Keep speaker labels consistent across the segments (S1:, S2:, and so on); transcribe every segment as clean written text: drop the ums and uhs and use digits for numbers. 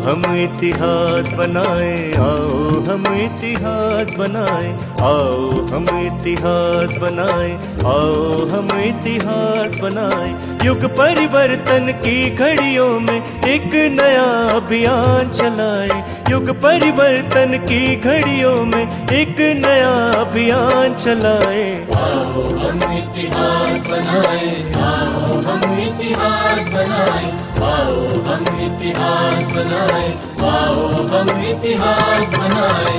S1: हम इतिहास बनाए, आओ हम इतिहास बनाए, आओ हम इतिहास बनाए, आओ हम इतिहास बनाए। युग परिवर्तन की घड़ियों में एक नया अभियान चलाए, युग परिवर्तन की घड़ियों में एक नया अभियान चलाए।
S2: आओ हम इतिहास बनाए, आओ हम इतिहास बनाए, आओ हम इतिहास बनाए, आओ हम इतिहास बनाए।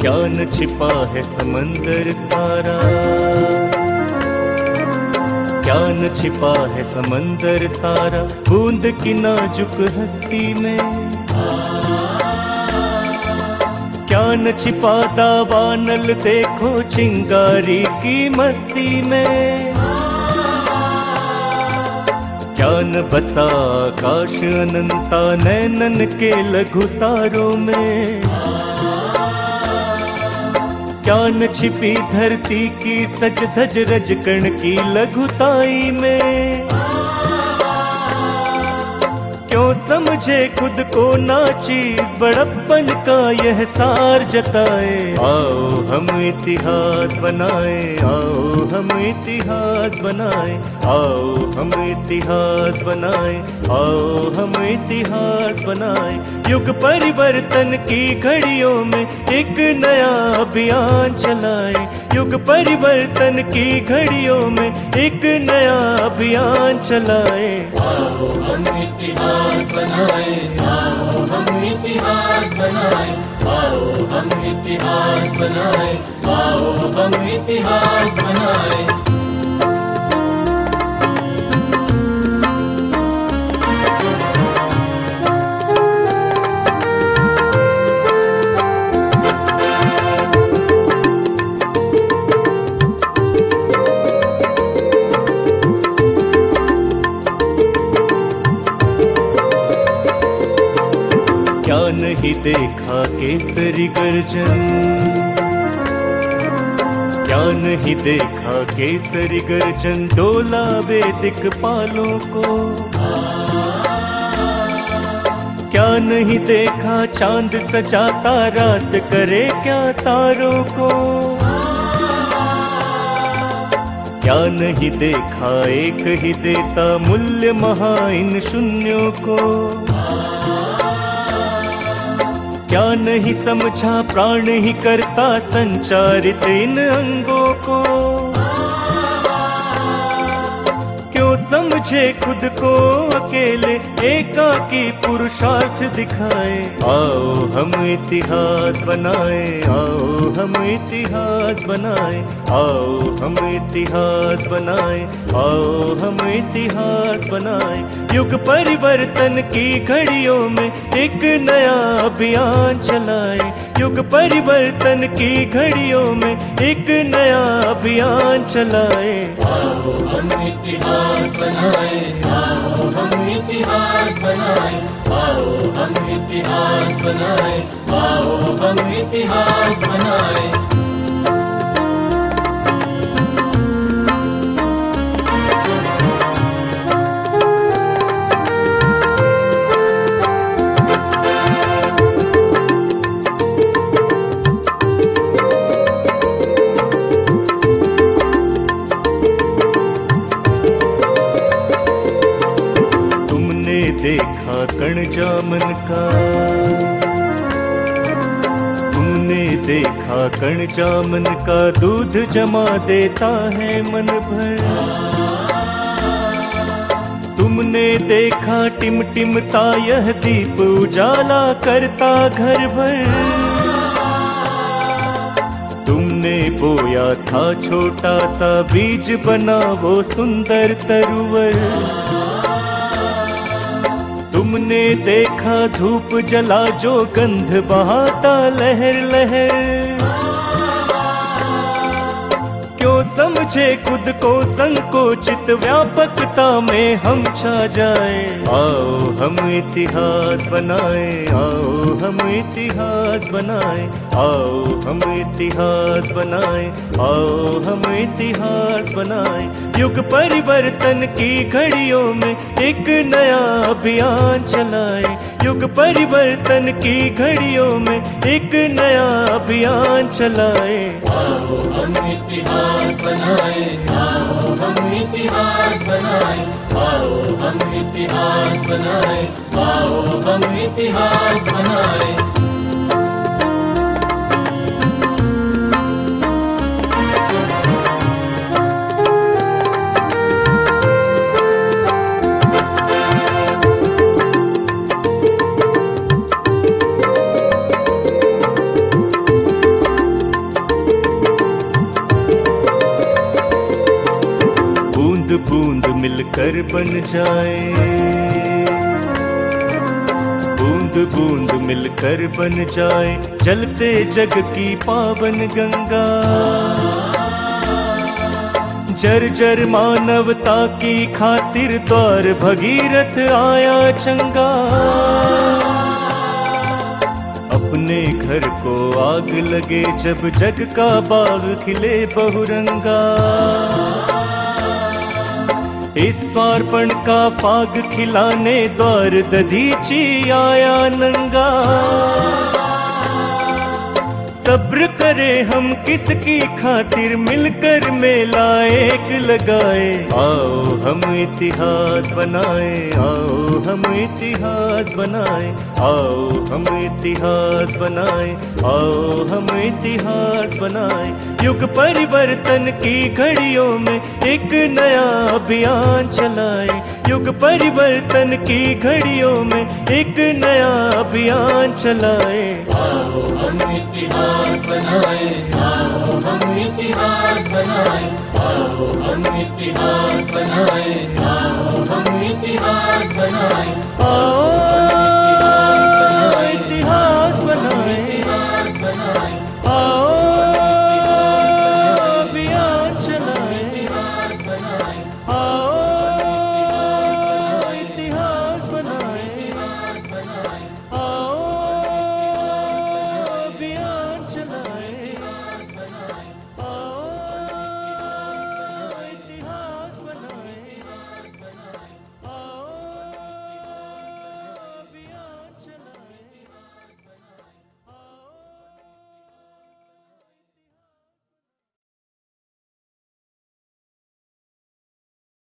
S1: ज्ञान छिपा है समंदर सारा, ज्ञान छिपा है समंदर सारा, बूंद की नाजुक हस्ती में। ज्ञान छिपा दावानल देखो चिंगारी की मस्ती में। ज्ञान बसा आकाश अनंता नैनन के लघु तारों में। ज्ञान छिपी धरती की सज धज रज कण की लघुताई में। क्यों समझे खुद को नाचीज बड़प्पन का यह सार जताए। आओ हम इतिहास बनाए, आओ हम इतिहास बनाए, आओ हम इतिहास बनाए, आओ हम इतिहास बनाए। युग परिवर्तन की घड़ियों में एक नया अभियान चलाए, युग परिवर्तन की घड़ियों में एक नया अभियान चलाए।
S2: आओ हम इतिहास बनाए, आओ हम इतिहास बनाए, आओ हम इतिहास बनाए, आओ हम इतिहास बनाए।
S1: क्या नहीं देखा केसरी गर्जन, क्या नहीं देखा केसरी गर्जन, डोला वैदिक पालों को। क्या नहीं देखा चांद सजाता रात करे क्या तारों को। क्या नहीं देखा एक ही देता मूल्य महा इन शून्यों को। क्या नहीं समझा प्राण ही करता संचारित इन अंगों को। क्यों समझे खुद को अकेले एकाकी पुरुषार्थ दिखाए। आओ हम इतिहास बनाए, आओ हम इतिहास बनाए, आओ हम इतिहास बनाए, आओ हम इतिहास बनाए। युग परिवर्तन की घड़ियों में एक नया अभियान चलाए, युग परिवर्तन की घड़ियों में एक नया अभियान चलाए।
S2: आओ हम इतिहास बनाए, आओ हम इतिहास बनाए, आओ हम इतिहास बनाए, आओ हम इतिहास बनाए।
S1: देखा कण जामन का, तुमने देखा कण जामन का, दूध जमा देता है मन भर। तुमने देखा टिमटिमता यह दीप उजाला करता घर भर। तुमने बोया था छोटा सा बीज बना वो सुंदर तरुवर। तुमने देखा धूप जला जो गंध बहाता लहर लहर। क्यों समझे खुद को संकोचित, व्यापकता में हम छा जाए। आओ हम इतिहास बनाए, आओ हम इतिहास बनाए, आओ हम इतिहास बनाए, आओ हम इतिहास बनाए। युग परिवर्तन की घड़ियों में एक नया अभियान चलाए, युग परिवर्तन की घड़ियों में एक नया अभियान चलाए।
S2: आओ हम इतिहास बनाए, आओ हम इतिहास बनाए, आओ हम इतिहास बनाए, आओ हम इतिहास बनाए।
S1: बूंद बूंद मिलकर बन जाए, बूंद बूंद मिलकर बन जाए, जलते जग की पावन गंगा। जर जर मानवता की खातिर द्वार भगीरथ आया चंगा। अपने घर को आग लगे जब जग का बाग खिले बहुरंगा। इस स्वार्पण का फाग खिलाने द्वार दधीची आया नंगा। सब्र करे हम किसकी खातिर, मिलकर मेला एक लगाए। आओ हम इतिहास बनाए, आओ हम इतिहास बनाए, आओ हम इतिहास बनाए, आओ हम इतिहास बनाए। युग परिवर्तन की घड़ियों में एक नया अभियान चलाए, युग परिवर्तन की घड़ियों में एक नया अभियान चलाए।
S2: आओ हम इतिहास बनाए, आओ हम इतिहास बनाए, आओ हम इतिहास बनाए, आओ हम इतिहास बनाए।
S1: आओ